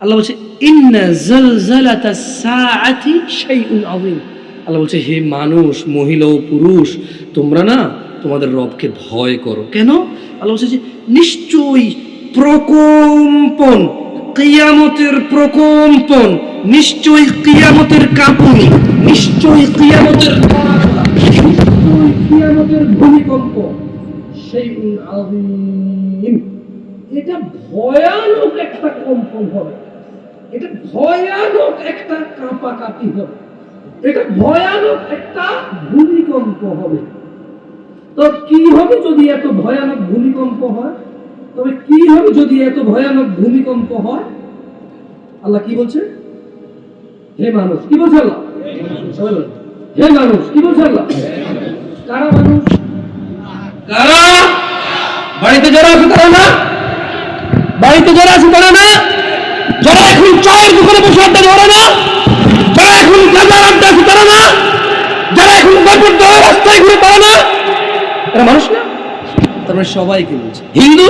আল্লাহ বলছে ইন্না জালজালাতাস সাআতি শাইউন আযীম। আল্লাহ বলছে হে মানুষ, মহিলা ও পুরুষ, তোমরা না তোমাদের রবকে ভয় করো। কেন? আল্লাহ বলছে যে নিশ্চয়ই প্রকম্পন, কিয়ামতের প্রকম্পন, নিশ্চয়ই কিয়ামতের কাঁপুনি, নিশ্চয়ই কিয়ামতের কড়াকড়া, নিশ্চয়ই কিয়ামতের ভূমিকম্প, শাইউন আযীম। এটা ভয়ানক একটা কম্পন হবে, এটা ভয়ানক একটা কাঁপাকাঁপি হবে, এটা ভয়ানক একটা ভূমিকম্প হবে। তো কি হবে যদি এত ভয়ানক ভূমিকম্প হয়? তবে কি হবে যদি এত ভয়ানক ভূমিকম্প হয়? আল্লাহ কি বলছে? হে মানুষ, কি বলছে আল্লাহ? সবাই বলেন হে মানুষ, কি বলছে আল্লাহ? কারা মানুষ? কারা? বাড়িতে যারা আছে তারা না? বাড়িতে যারা আছে তারা না? যারা এখন চায়ের দোকানে বসে আড্ডা ধরে না? যারা এখন গাঁজার আড্ডা আছে তারা না? যারা এখন গল্পের দলে রাস্তায় ঘুরে তারা না? এরা মানুষ না? তার মানে সবাইকে বলছে হিন্দু